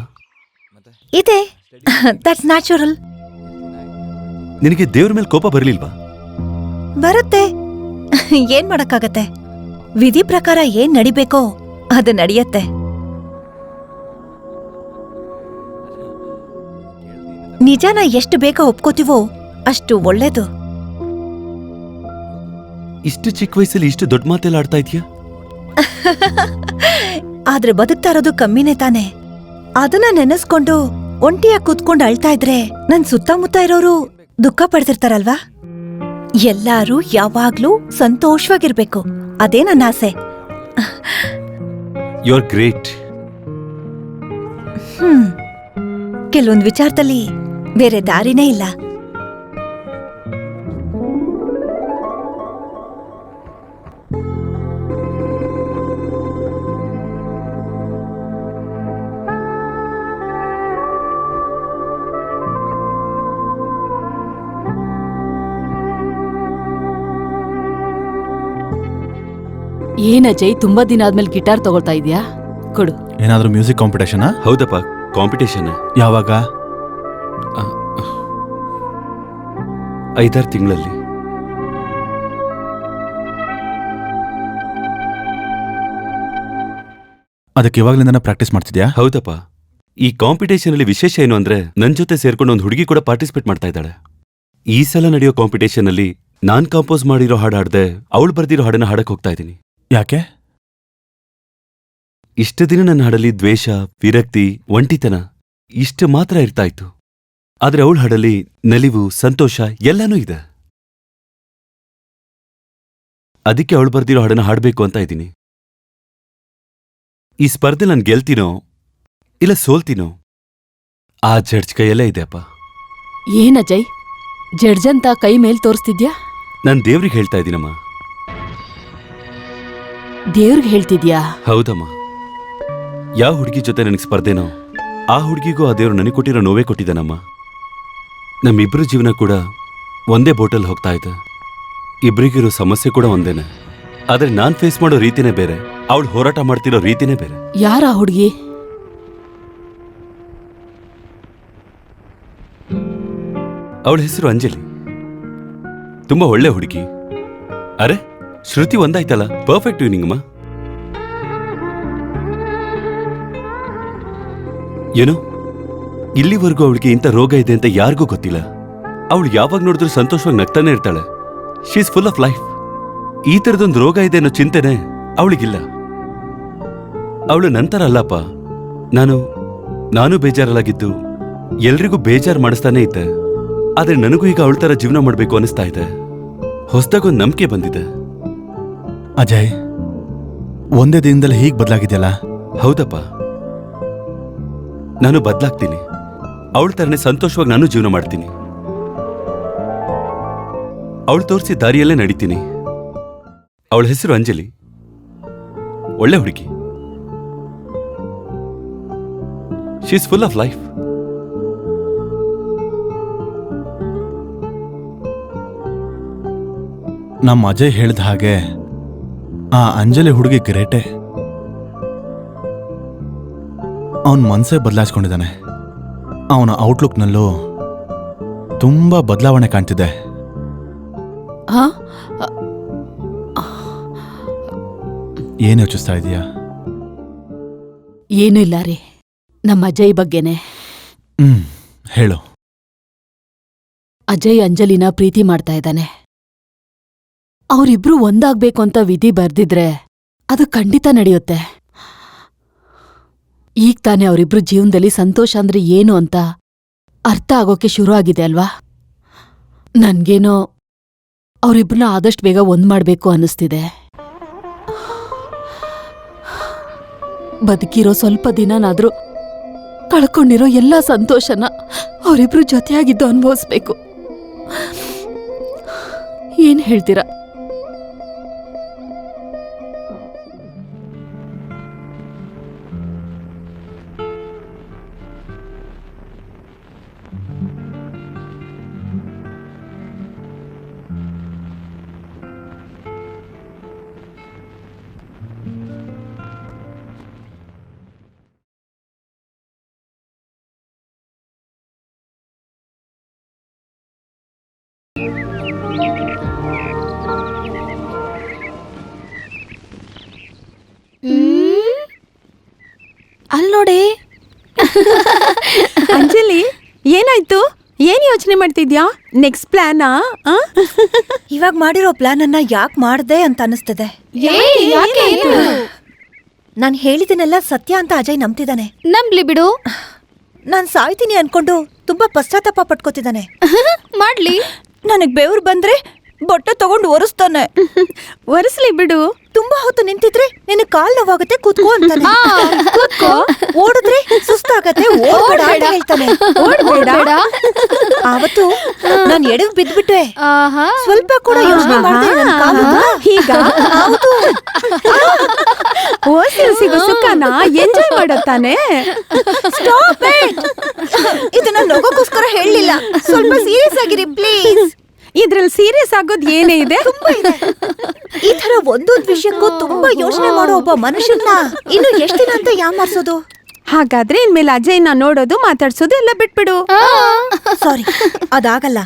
ಇದೆ, ದಟ್ಸ್ ನ್ಯಾಚುರಲ್. ನಿನಗೆ ದೇವ್ರ ಮೇಲೆ ಕೋಪ ಬರಲಿಲ್ವಾ? ಬರುತ್ತೆ. ಏನ್ ಮಾಡಕ್ಕಾಗತ್ತೆ? ವಿಧಿ ಪ್ರಕಾರ ಏನ್ ನಡಿಬೇಕೋ ಅದು ನಡೆಯತ್ತೆ. ನಿಜಾನ ಎಷ್ಟು ಬೇಗ ಒಪ್ಕೋತೀವೋ ಅಷ್ಟು ಒಳ್ಳೇದು. ಇಷ್ಟು ಚಿಕ್ಕ ವಯಸ್ಸಲ್ಲಿ ಇಷ್ಟು ದೊಡ್ಡ ಮಾತೆಲ್ಲ ಆಡ್ತಾ ಇದೀಯಾ? ಆದ್ರೆ ಬದುಕ್ತಾ ಇರೋದು ಕಮ್ಮಿನೇ ತಾನೆ. ಅದನ್ನ ನೆನೆಸ್ಕೊಂಡು ಒಂಟಿಯಾಗಿ ಕೂತ್ಕೊಂಡು ಅಳ್ತಾ ಇದ್ರೆ ನನ್ ಸುತ್ತಮುತ್ತ ಇರೋರು ದುಃಖ ಪಡ್ತಿರ್ತಾರಲ್ವಾ? ಎಲ್ಲಾರು ಯಾವಾಗ್ಲೂ ಸಂತೋಷವಾಗಿರ್ಬೇಕು, ಅದೇ ನನ್ನ ಆಸೆ. You are great. ಕೆಲವೊಂದು ವಿಚಾರದಲ್ಲಿ ಬೇರೆ ದಾರಿನೇ ಇಲ್ಲ. ಏನ್ ಅಜಯ್, ತುಂಬಾ ದಿನ ಆದ್ಮೇಲೆ ಗಿಟಾರ್ ತಗೊಳ್ತಾ ಇದೀಯಾ? ಕೊಡು. ಏನಾದ್ರೂ ಮ್ಯೂಸಿಕ್ ಕಾಂಪಿಟೇಷನಾ? ಹೌದಪ್ಪ, ಕಾಂಪಿಟೇಷನ್. ಯಾವಾಗ? 5-6 ತಿಂಗಳಲ್ಲಿ. ಅದಕ್ಕೆ ಇವಾಗ್ಲಿಂದನೇ ಪ್ರಾಕ್ಟೀಸ್ ಮಾಡ್ತಿದ್ಯಾ? ಹೌದಪ್ಪ. ಈ ಕಾಂಪಿಟೇಷನ್ ಅಲ್ಲಿ ವಿಶೇಷ ಏನು ಅಂದ್ರೆ ನನ್ ಜೊತೆ ಸೇರ್ಕೊಂಡು ಒಂದು ಹುಡುಗಿ ಕೂಡ ಪಾರ್ಟಿಸಿಪೇಟ್ ಮಾಡ್ತಾ ಇದ್ದಾಳೆ. ಈ ಸಲ ನಡೆಯೋ ಕಾಂಪಿಟೇಷನ್ ಅಲ್ಲಿ ನಾನ್ ಕಂಪೋಸ್ ಮಾಡಿರೋ ಹಾಡು ಹಾಡ್ದೆ ಅವಳು ಬರ್ದಿರೋ ಹಾಡನ್ನ ಹಾಡಕ್ ಹೋಗ್ತಾ ಇದ್ದೀನಿ. ಯಾಕೆ? ಇಷ್ಟು ದಿನ ನನ್ನ ಹಾಡಲ್ಲಿ ದ್ವೇಷ, ವಿರಕ್ತಿ, ಒಂಟಿತನ ಇಷ್ಟು ಮಾತ್ರ ಇರ್ತಾ ಇತ್ತು. ಆದ್ರೆ ಅವಳ ಹಾಡಲ್ಲಿ ನಲಿವು, ಸಂತೋಷ ಎಲ್ಲನೂ ಇದೆ. ಅದಕ್ಕೆ ಅವಳು ಬರ್ದಿರೋ ಹಾಡನ್ನ ಹಾಡ್ಬೇಕು ಅಂತ ಇದ್ದೀನಿ. ಈ ಸ್ಪರ್ಧೆ ನಾನು ಗೆಲ್ತೀನೋ ಇಲ್ಲ ಸೋಲ್ತೀನೋ ಆ ಜಡ್ಜ್ ಕೈಯಲ್ಲೇ ಇದೆ ಅಪ್ಪ. ಏನ್ ಅಜಯ್, ಜಡ್ಜ್ ಅಂತ ಕೈ ಮೇಲ್ ತೋರಿಸ್ತಿದ್ಯಾ? ನಾನ್ ದೇವ್ರಿಗೆ ಹೇಳ್ತಾ ಇದ್ದೀನಮ್ಮ. ದೇವ್ರಿಗೆ ಹೇಳ್ತಿದ್ಯಾ? ಹೌದಮ್ಮ. ಯಾವ ಹುಡುಗಿ ಜೊತೆ ನನಗೆ ಸ್ಪರ್ಧೆನೋ ಆ ಹುಡುಗಿಗೂ ಆ ದೇವ್ರು ನನಗೆ ಕೊಟ್ಟಿರೋ ನೋವೇ ಕೊಟ್ಟಿದ್ದಾನಮ್ಮ. ನಮ್ಮಿಬ್ರ ಜೀವನ ಕೂಡ ಒಂದೇ ಬೋಟಲ್ಲಿ ಹೋಗ್ತಾ ಇದೆ. ಇಬ್ರಿಗಿರೋ ಸಮಸ್ಯೆ ಕೂಡ ಒಂದೇನೆ. ಆದ್ರೆ ನಾನ್ ಫೇಸ್ ಮಾಡೋ ರೀತಿನೇ ಬೇರೆ, ಅವಳು ಹೋರಾಟ ಮಾಡ್ತಿರೋ ರೀತಿನೇ ಬೇರೆ. ಯಾರ ಹುಡುಗಿ? ಅವಳ ಹೆಸರು ಅಂಜಲಿ. ತುಂಬಾ ಒಳ್ಳೆ ಹುಡುಗಿ. ಅರೆ, ಶ್ರುತಿ ಒಂದಾಯ್ತಲ್ಲ, ಪರ್ಫೆಕ್ಟ್ ಟ್ಯೂನಿಂಗ್ ಅಮ್ಮ. ಏನೋ ಇಲ್ಲಿವರೆಗೂ ಅವಳಿಗೆ ಇಂಥ ರೋಗ ಇದೆ ಅಂತ ಯಾರಿಗೂ ಗೊತ್ತಿಲ್ಲ. ಅವಳು ಯಾವಾಗ ನೋಡಿದ್ರು ಸಂತೋಷವಾಗಿ ನಗ್ತಾನೆ ಇರ್ತಾಳೆ. She is full of life. ಈ ಥರದೊಂದು ರೋಗ ಇದೆ ಅನ್ನೋ ಚಿಂತೆನೆ ಅವಳಿಗಿಲ್ಲ. ಅವಳು ನಂತರ ಅಲ್ಲಪ್ಪ, ನಾನು ಬೇಜಾರಲ್ಲಾಗಿದ್ದು ಎಲ್ರಿಗೂ ಬೇಜಾರು ಮಾಡಿಸ್ತಾನೆ ಇದ್ದೆ. ಆದ್ರೆ ನನಗೂ ಈಗ ಅವಳ ಥರ ಜೀವನ ಮಾಡಬೇಕು ಅನಿಸ್ತಾ ಇದೆ. ಹೊಸದಾಗೊಂದು ನಂಬಿಕೆ ಬಂದಿದೆ. ಅಜಯ್, ಒಂದೇ ದಿನದಲ್ಲಿ ಹೀಗೆ ಬದಲಾಗಿದೆಯಲ್ಲ? ಹೌದಪ್ಪ, ನಾನು ಬದಲಾಗ್ತೀನಿ. ಅವಳ ಥರನೇ ಸಂತೋಷವಾಗಿ ನಾನು ಜೀವನ ಮಾಡ್ತೀನಿ. ಅವಳು ತೋರಿಸಿ ದಾರಿಯಲ್ಲೇ ನಡೀತೀನಿ. ಅವಳ ಹೆಸರು ಅಂಜಲಿ. ಒಳ್ಳೆ ಹುಡುಗಿ. She is full of life. ನಮ್ಮ ಅಜಯ್ ಹೇಳಿದ ಹಾಗೆ ಆ ಅಂಜಲಿ ಹುಡುಗಿ ಗ್ರೇಟೆ. ಅವನ ಮನಸ್ಸೇ ಬದಲಾಯಿಸ್ಕೊಂಡಿದ್ದಾನೆ. ಅವನ ಔಟ್ಲುಕ್ನಲ್ಲೂ ತುಂಬಾ ಬದಲಾವಣೆ ಕಾಣ್ತಿದೆ. ಹಾ? ಏನ್ ಯೋಚಿಸ್ತಾ ಇದೀಯಾ? ಏನೂ ಇಲ್ಲ ರೀ, ನಮ್ಮ ಅಜಯ್ ಬಗ್ಗೆನೆ. ಹೇಳು. ಅಜಯ್ ಅಂಜಲಿನ ಪ್ರೀತಿ ಮಾಡ್ತಾ ಇದ್ದಾನೆ. ಅವರಿಬ್ರು ಒಂದಾಗ್ಬೇಕು ಅಂತ ವಿಧಿ ಬರ್ದಿದ್ರೆ ಅದು ಖಂಡಿತ ನಡೆಯುತ್ತೆ. ಈಗ ತಾನೇ ಅವರಿಬ್ರು ಜೀವನದಲ್ಲಿ ಸಂತೋಷ ಅಂದ್ರೆ ಏನು ಅಂತ ಅರ್ಥ ಆಗೋಕೆ ಶುರು ಆಗಿದೆ ಅಲ್ವಾ? ನನ್ಗೇನೋ ಅವರಿಬ್ರನ್ನ ಆದಷ್ಟು ಬೇಗ ಒಂದ್ ಮಾಡ್ಬೇಕು ಅನ್ನಿಸ್ತಿದೆ. ಬದುಕಿರೋ ಸ್ವಲ್ಪ ದಿನನಾದ್ರೂ ಕಳ್ಕೊಂಡಿರೋ ಎಲ್ಲ ಸಂತೋಷನ ಅವರಿಬ್ರು ಜೊತೆಯಾಗಿದ್ದು ಅನುಭವಿಸ್ಬೇಕು. ಏನ್ ಹೇಳ್ತೀರಾ? ಅಲ್ ನೋಡಿ. ಅಂಜಲಿ ಏನಾಯ್ತು? ಏನ್ ಯೋಚನೆ ಮಾಡ್ತಿದ್ಯಾ? ನೆಕ್ಸ್ಟ್ ಪ್ಲಾನಾ? ಇವಾಗ ಮಾಡಿರೋ ಪ್ಲಾನ್ ಅನ್ನ ಯಾಕೆ ಮಾಡ್ದೆ ಅಂತ ಅನಿಸ್ತದೆ. ನಾನ್ ಹೇಳಿದನೆಲ್ಲ ಸತ್ಯ ಅಂತ ಅಜಯ್ ನಂಬ್ತಿದ್ದಾನೆ. ನಂಬ್ಲಿ ಬಿಡು. ನಾನ್ ಸಾಯ್ತೀನಿ ಅನ್ಕೊಂಡು ತುಂಬಾ ಪಶ್ಚಾತ್ತಾಪ ಪಟ್ಕೋತಿದ್ದಾನೆ. ಮಾಡ್ಲಿ. ನನಗ್ ಬೆವ್ರು ಬಂದ್ರೆ ಬೊಟ್ಟೆ ತಗೊಂಡು ಒರೆಸ್ತಾನೆ. ಒರೆಸ್ಲಿ ಬಿಡು. ತುಂಬಾ ಹೊತ್ತು ನಿಂತಿದ್ರೆ ನಿನ್ನ ಕಾಲ್ ನೋವಾಗತ್ತೆ, ಕೂತ್ಕೋ ಅಂತಾನೆ. ಕೂತ್ಕೋ. ಓಡಿದ್ರೆ ಸುಸ್ತಾಗತ್ತೆ, ಓಡ್ಬೇಡ ಅಂತ ಹೇಳ್ತಾನೆ. ಓಡ್ಬೇಡ. ಆವತ್ತು ನಾನ್ ಎಡವ್ ಬಿದ್ಬಿಟ್ಟೆ. ಆಹಾ. ಸ್ವಲ್ಪ ಕೂಡ ಯೋಚನೆ ಮಾಡ್ದೆ ನನ್ ಕಾಲನ್ನ. ಈಗ ಹೌದು. ಓಸಿಲ್ ಸಿಗೋ ಸುಖನ ಎಂಜಾಯ್ ಮಾಡತ್ತಾನೆ. Stop it. ಇದನ್ನ ನಗೋಕ್ಕೋಸ್ಕರ ಹೇಳಲಿಲ್ಲ. ಸ್ವಲ್ಪ ಸೀರಿಯಸ್ ಆಗಿರಿ ಪ್ಲೀಸ್. ಇದ್ರಲ್ಲಿ ಸೀರಿಯಸ್ ಆಗೋದ್ ಏನೇ ಇದೆ? ತುಂಬಾ ಇದೆ. ಈ ತರ ಒಂದೊಂದ್ ವಿಷಯಕ್ಕೂ ತುಂಬಾ ಯೋಚನೆ ಮಾಡೋ ಒಬ್ಬ ಮನುಷ್ಯನ್ನ ಇನ್ನು ಎಷ್ಟ್ ದಿನ ಅಂತ ಯಾಮಾರ್ಸೋದು? ಹಾಗಾದ್ರೆ ಇನ್ಮೇಲೆ ಅಜಯ್ನ ನೋಡೋದು ಮಾತಾಡ್ಸೋದು ಎಲ್ಲ ಬಿಟ್ಬಿಡು. ಸಾರಿ, ಅದಾಗಲ್ಲ.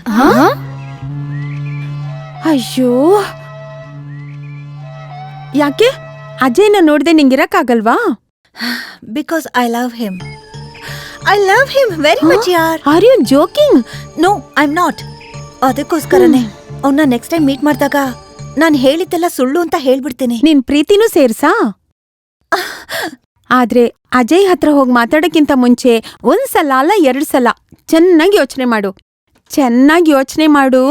ಅಯ್ಯೋ, ಯಾಕೆ? ಅಜಯ್ನ ನೋಡ್ದೆ ನಿಂಗಿರಕ್ಕಾಗಲ್ವಾ? Because I love him. I love him very much ಯಾರ್. Are you joking? No, I am not. ಅದಕ್ಕೋಸ್ಕರನೇ ಅವನ್ನ ನೆಕ್ಸ್ಟ್ ಟೈಮ್ ಮೀಟ್ ಮಾಡಿದಾಗ ನಾನು ಹೇಳಿದ್ದೆಲ್ಲ ಸುಳ್ಳು ಅಂತ ಹೇಳ್ಬಿಡ್ತೀನಿ. ನಿನ್ ಪ್ರೀತಿನೂ ಸೇರ್ಸಾ? ಆದ್ರೆ ಅಜಯ್ ಹತ್ರ ಹೋಗಿ ಮಾತಾಡಕ್ಕಿಂತ ಮುಂಚೆ ಒಂದ್ಸಲ ಅಲ್ಲ 2 ಸಲ ಚೆನ್ನಾಗಿ ಯೋಚನೆ ಮಾಡು. ಚೆನ್ನಾಗಿ ಯೋಚನೆ ಮಾಡು.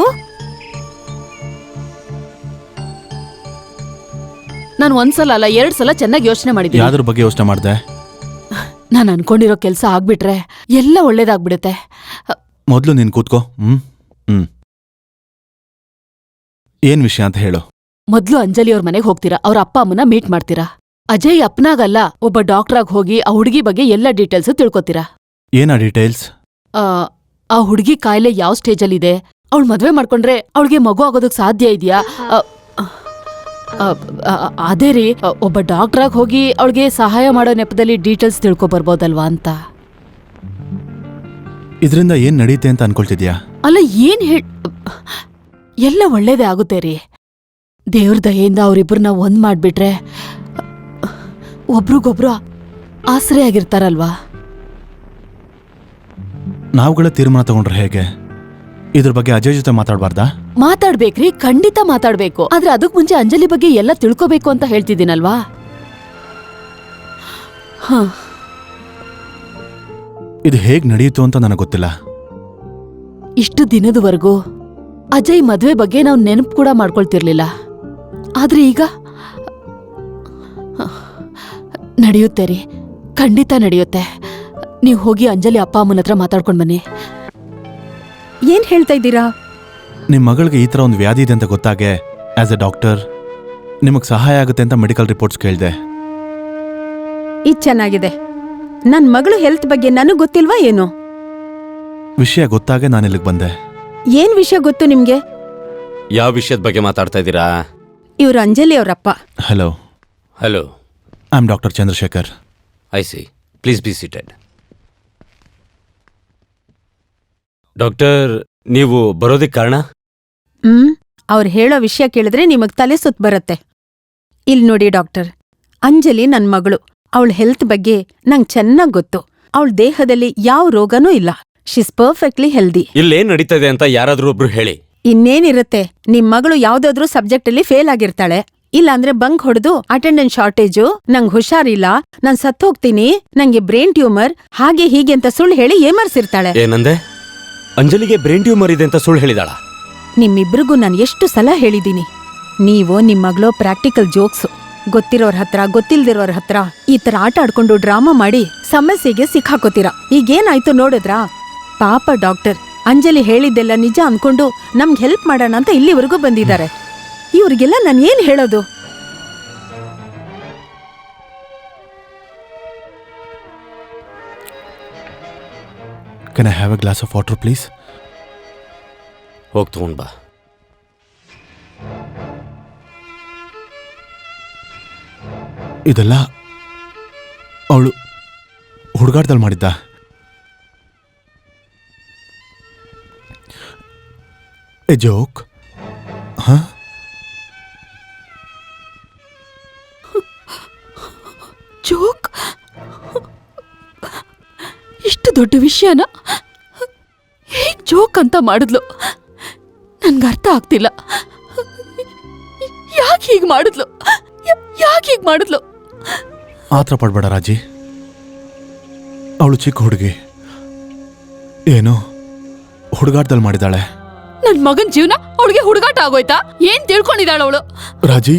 ನಾನು ಒಂದ್ಸಲ ಅಲ್ಲ 2 ಸಲ ಚೆನ್ನಾಗಿ ಯೋಚನೆ ಮಾಡಿದ್ದೀನಿ. ಯಾವ್ದ್ರ ಬಗ್ಗೆ ಯೋಚನೆ ಮಾಡ್ದೆ? ನಾನು ಅನ್ಕೊಂಡಿರೋ ಕೆಲಸ ಆಗ್ಬಿಟ್ರೆ ಎಲ್ಲ ಒಳ್ಳೇದಾಗ್ಬಿಡುತ್ತೆ. ಮೊದ್ಲು ನೀನ್ ಕೂತ್ಕೋ. ಏನ್ ವಿಷಯ ಅಂತ ಹೇಳು. ಮೊದ್ಲು ಅಂಜಲಿ ಅವ್ರ ಮನೆಗೆ ಹೋಗ್ತೀರಾ, ಅವ್ರ ಅಪ್ಪ ಅಮ್ಮನ ಮೀಟ್ ಮಾಡ್ತೀರಾ. ಅಜಯ್ ಅಪ್ನಾಗಲ್ಲ, ಒಬ್ಬ ಡಾಕ್ಟ್ರಾಗ್ ಹೋಗಿ ಆ ಹುಡುಗಿ ಬಗ್ಗೆ ಎಲ್ಲ ಡೀಟೇಲ್ಸ್ ತಿಳ್ಕೊತೀರಾ. ಏನಾ ಡೀಟೇಲ್ಸ್? ಆ ಹುಡುಗಿ ಕಾಯಿಲೆ ಯಾವ ಸ್ಟೇಜಲ್ಲಿದೆ, ಅವಳು ಮದ್ವೆ ಮಾಡ್ಕೊಂಡ್ರೆ ಅವಳಿಗೆ ಮಗು ಆಗೋದಕ್ ಸಾಧ್ಯ ಇದೆಯಾ, ಅದೇ ರೀ ಒಬ್ಬ ಡಾಕ್ಟ್ರಾಗ್ ಹೋಗಿ ಅವಳಿಗೆ ಸಹಾಯ ಮಾಡೋ ನೆಪದಲ್ಲಿ ಡೀಟೇಲ್ಸ್ ತಿಳ್ಕೊ ಬರ್ಬೋದಲ್ವಾ ಅಂತ. ಇದರಿಂದ ಏನ್ ನಡೀತೆ ಅಂತ ಅನ್ಕೊಳ್ತಿದ್ಯಾ? ಅಲ್ಲ, ಏನ್ ಎಲ್ಲ ಒಳ್ಳೇದೇ ಆಗುತ್ತೆ ರೀ. ದೇವ್ರ ದಯೆಯಿಂದ ಅವರಿಬ್ಬರನ್ನ ಒಂದ್ ಮಾಡ್ಬಿಟ್ರೆ ಒಬ್ರಿಗೊಬ್ರು ಆಸರೆ ಆಗಿರ್ತಾರಲ್ವಾ. ನಾವುಗಳ ತೀರ್ಮಾನ ತಗೊಂಡ್ರೆ ಹೇಗೆ? ಇದ್ರ ಬಗ್ಗೆ ಅಜಯ್ ಜೊತೆ ಮಾತಾಡ್ಬಾರ್ದಾ? ಮಾತಾಡ್ಬೇಕ್ರಿ, ಖಂಡಿತ ಮಾತಾಡ್ಬೇಕು. ಆದ್ರೆ ಅದಕ್ ಮುಂಚೆ ಅಂಜಲಿ ಬಗ್ಗೆ ಎಲ್ಲ ತಿಳ್ಕೋಬೇಕು ಅಂತ ಹೇಳ್ತಿದ್ದೀನಲ್ವಾ. ಇದು ಹೇಗ್ ನಡೆಯಿತು ಅಂತ ನನಗೆ ಗೊತ್ತಿಲ್ಲ. ಇಷ್ಟು ದಿನದವರೆಗೂ ಅಜಯ್ ಮದ್ವೆ ಬಗ್ಗೆ ನಾವು ನೆನಪು ಕೂಡ ಮಾಡ್ಕೊಳ್ತಿರ್ಲಿಲ್ಲ. ಆದ್ರೆ ಈಗ ನಡೆಯುತ್ತೆ ರೀ, ಖಂಡಿತ ನಡೆಯುತ್ತೆ. ನೀವು ಹೋಗಿ ಅಂಜಲಿ ಅಪ್ಪ ಅಮ್ಮನ ಹತ್ರ ಮಾತಾಡ್ಕೊಂಡ್ ಬನ್ನಿ. ಏನ್ ಹೇಳ್ತಾ ಇದ್ದೀರಾ? ನಿಮ್ ಮಗಳಿಗೆ ಈ ತರ ಒಂದು ವ್ಯಾಧಿ ಇದೆ ಅಂತ ಗೊತ್ತಾಗೆ ಆಸ್ ಎ ಡಾಕ್ಟರ್ ನಿಮಗ್ ಸಹಾಯ ಆಗುತ್ತೆ ಅಂತ ಮೆಡಿಕಲ್ ರಿಪೋರ್ಟ್ಸ್ ಕೇಳಿದೆ. ಇದ್ ಚೆನ್ನಾಗಿದೆ. ನನ್ ಮಗಳು ಹೆಲ್ತ್ ಬಗ್ಗೆ ನನಗ್ ಗೊತ್ತಿಲ್ವಾ ಏನು? ವಿಷಯ ಗೊತ್ತಾಗೆ ನಾನು ಇಲ್ಲಿಗೆ ಬಂದೆ. ಏನ್ ವಿಷಯ ಗೊತ್ತು ನಿಮ್ಗೆ? ಯಾವ ವಿಷಯದ ಬಗ್ಗೆ ಮಾತಾಡ್ತಾ ಇದ್ದೀರಾ? ಇವ್ರು ಅಂಜಲಿ ಅವರಪ್ಪ. Hello. Hello, I am doctor Chandrashekar. I see, please be seated. Doctor, ನೀವು ಬರೋದಕ್ಕೆ ಕಾರಣ? ಅವ್ರು ಹೇಳೋ ವಿಷಯ ಕೇಳಿದ್ರೆ ನಿಮಗ್ ತಲೆ ಸುತ್ತ ಬರುತ್ತೆ. ಇಲ್ ನೋಡಿ ಡಾಕ್ಟರ್, ಅಂಜಲಿ ನನ್ ಮಗಳು. ಅವಳ ಹೆಲ್ತ್ ಬಗ್ಗೆ ನಂಗ್ ಚೆನ್ನಾಗ್ ಗೊತ್ತು. ಅವಳ ದೇಹದಲ್ಲಿ ಯಾವ ರೋಗನೂ ಇಲ್ಲ. She's perfectly healthy. ಇಲ್ಲೇನ್ ನಡೀತಾ ಇದೆ ಅಂತ ಯಾರಾದ್ರೂ ಒಬ್ರು ಹೇಳಿ. ಇನ್ನೇನಿರುತ್ತೆ, ನಿಮ್ ಮಗಳು ಯಾವ್ದಾದ್ರೂ ಸಬ್ಜೆಕ್ಟ್ ಅಲ್ಲಿ ಫೇಲ್ ಆಗಿರ್ತಾಳೆ. ಇಲ್ಲಾಂದ್ರೆ ಬಂಕ್ ಹೊಡೆದು ಅಟೆಂಡೆನ್ಸ್ ಶಾರ್ಟೇಜು, ನಂಗ್ ಹುಷಾರಿಲ್ಲ, ನಾನ್ ಸತ್ತೋಗ್ತೀನಿ, ನಂಗೆ ಬ್ರೈನ್ ಟ್ಯೂಮರ್, ಹಾಗೆ ಹೀಗೆ ಅಂತ ಸುಳ್ಳು ಹೇಳಿ ಏಮರ್ಸಿರ್ತಾಳೆ. ಏನಂದೆ? ಅಂಜಲಿಗೆ ಬ್ರೈನ್ ಟ್ಯೂಮರ್ ಇದೆ ಅಂತ ಸುಳ್ಳು ಹೇಳಿದಾಳ? ನಿಮ್ಮಿಬ್ರಿಗೂ ನಾನ್ ಎಷ್ಟು ಸಲ ಹೇಳಿದೀನಿ, ನೀವು ನಿಮ್ ಮಗಳು ಪ್ರಾಕ್ಟಿಕಲ್ ಜೋಕ್ಸು. ಗೊತ್ತಿರೋರ್ ಹತ್ರ ಗೊತ್ತಿಲ್ದಿರೋರ್ ಹತ್ರ ಈ ತರ ಆಟ ಆಡ್ಕೊಂಡು ಡ್ರಾಮಾ ಮಾಡಿ ಸಮಸ್ಯೆಗೆ ಸಿಕ್ಕಾಕೋತೀರಾ. ಈಗೇನಾಯ್ತು ನೋಡಿದ್ರಾ? ಪಾಪ ಡಾಕ್ಟರ್, ಅಂಜಲಿ ಹೇಳಿದ್ದೆಲ್ಲ ನಿಜ ಅನ್ಕೊಂಡು ನಮ್ಗೆ ಹೆಲ್ಪ್ ಮಾಡೋಣ ಅಂತ ಇಲ್ಲಿವರೆಗೂ ಬಂದಿದ್ದಾರೆ. ಇವ್ರಿಗೆಲ್ಲ ನಾನು ಏನ್ ಹೇಳೋದು? Can I have a glass of water, please? ಹೋಗ್ ತಗೊಂಡ್ ಬಾ. ಇದೆಲ್ಲ ಅವಳು ಹುಡುಗಾಟದಲ್ಲಿ ಮಾಡಿದ್ದ. A joke? ಹಾ? ಜೋಕ್? ಇಷ್ಟು ದೊಡ್ಡ ವಿಷಯನ ಹೇಗ್ ಜೋಕ್ ಅಂತ ಮಾಡಿದ್ಲು? ನನ್ಗೆ ಅರ್ಥ ಆಗ್ತಿಲ್ಲ. ಯಾಕೆ ಹೀಗ್ ಮಾಡಿದ್ಲು? ಯಾಕೆ ಹೀಗ್ ಮಾಡಿದ್ಲು? ಆತರ ಪಡ್ಬೇಡ ರಾಜಿ. ಅವಳು ಚಿಕ್ಕ ಹುಡುಗಿ, ಏನು ಹುಡುಗಾಟದಲ್ಲಿ ಮಾಡಿದಾಳೆ. ನನ್ ಮಗನ್ ಜೀವನ ಅವಳಿಗೆ ಹುಡುಗಾಟ ಆಗೋಯ್ತಾ? ಏನ್ ತಿಳ್ಕೊಂಡಿದ್ದಾಳ ಅವಳು? ರಾಜಿ,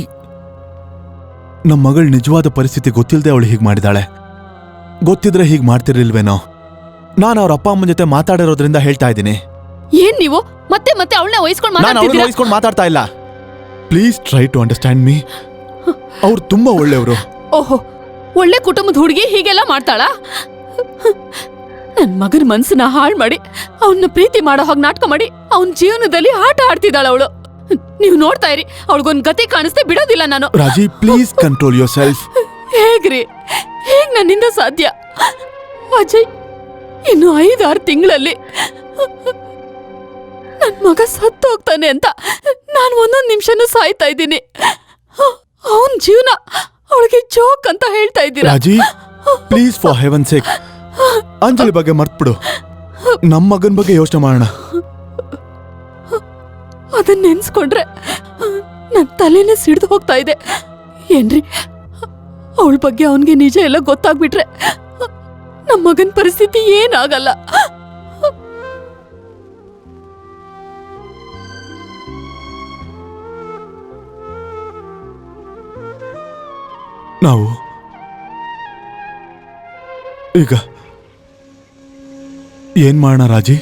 ನಮ್ಮ ಮಗಳ ನಿಜವಾದ ಪರಿಸ್ಥಿತಿ ಗೊತ್ತಿಲ್ಲದೆ ಅವಳು ಹೀಗೆ ಮಾಡಿದಾಳೆ. ಗೊತ್ತಿದ್ರೆ ಹೀಗೆ ಮಾಡ್ತಿರ್ಲಿಲ್ವೇನೋ. ನಾನು ಅವ್ರ ಅಪ್ಪ ಅಮ್ಮನ ಜೊತೆ ಮಾತಾಡಿರೋದ್ರಿಂದ ಹೇಳ್ತಾ ಇದ್ದೀನಿ. ಏನ್ ನೀವು ಮತ್ತೆ ಮತ್ತೆ ಅವಳನ್ನ ವಹಿಸ್ಕೊಂಡು ನಾನು ಅವಳನ್ನ ಮಾತಾಡ್ತಿದ್ದೀರಾ? ವಹಿಸ್ಕೊಂಡು ಮಾತಾಡ್ತಾ ಇಲ್ಲ. Please try to understand me. ಅವ್ರು ತುಂಬಾ ಒಳ್ಳೆಯವರು. ಓಹೋ, ಒಳ್ಳೆ ಕುಟುಂಬದ ಹುಡುಗಿ ಹೀಗೆಲ್ಲ ಮಾಡ್ತಾಳಾ? ನನ್ ಮಗನ ಮನ್ಸನ್ನ ಹಾಳು ಮಾಡಿ ಅವನ್ನ ಪ್ರೀತಿ ಮಾಡೋ ಹಾಗೆ ನಾಟಕ ಮಾಡಿ ಅವನ್ ಜೀವನದಲ್ಲಿ ಆಟ ಆಡ್ತಿದ್ದಾಳ ಅವಳು. ನೀವು ನೋಡ್ತಾ ಇರಿ, ಅವಳಿಗೊಂದ್ ಗತಿ ಕಾಣಿಸ್ತೆ ಬಿಡೋದಿಲ್ಲ ನಾನು. ರಾಜಿ, ಪ್ಲೀಸ್ ಕಂಟ್ರೋಲ್ ಯೋರ್ ಸೆಲ್ಫ್. ಹೇಗ್ರಿ, ಹೇಗ್ ನನ್ನಿಂದ ಸಾಧ್ಯ? ಅಜಯ್, ಇನ್ನು 5-6 ತಿಂಗಳಲ್ಲಿ ನನ್ ಮಗ ಸತ್ತು ಹೋಗ್ತಾನೆ ಅಂತ ನಾನು ಒಂದೊಂದ್ ನಿಮಿಷನೂ ಸಾಯ್ತಾ ಇದ್ದೀನಿ. ಅವನ್ ಜೀವನ ಅವಳಿಗೆ ಜೋಕ್ ಅಂತ ಹೇಳ್ತಾ ಇದ್ದೀರಾ? Raji, please for heaven sake Anjali ಬಗ್ಗೆ ಮರ್ತ್ಬಿಡು. ನಮ್ಮ ಮಗನ ಬಗ್ಗೆ ಯೋಚನೆ ಮಾಡೋಣ. ಅದನ್ನ ನೆನ್ಸ್ಕೊಂಡ್ರೆ ನನ್ ತಲೆನೇ ಸಿಡ್ದು ಹೋಗ್ತಾ ಇದೆ. ಏನ್ರಿ, ಅವಳ ಬಗ್ಗೆ ಅವನ್ಗೆ ನಿಜ ಎಲ್ಲ ಗೊತ್ತಾಗ್ಬಿಟ್ರೆ ನಮ್ಮ ಮಗನ್ ಪರಿಸ್ಥಿತಿ ಏನಾಗಲ್ಲ. ನಾವು ಈಗ ಏನ್ ಮಾಡೋಣ ರಾಜಿ?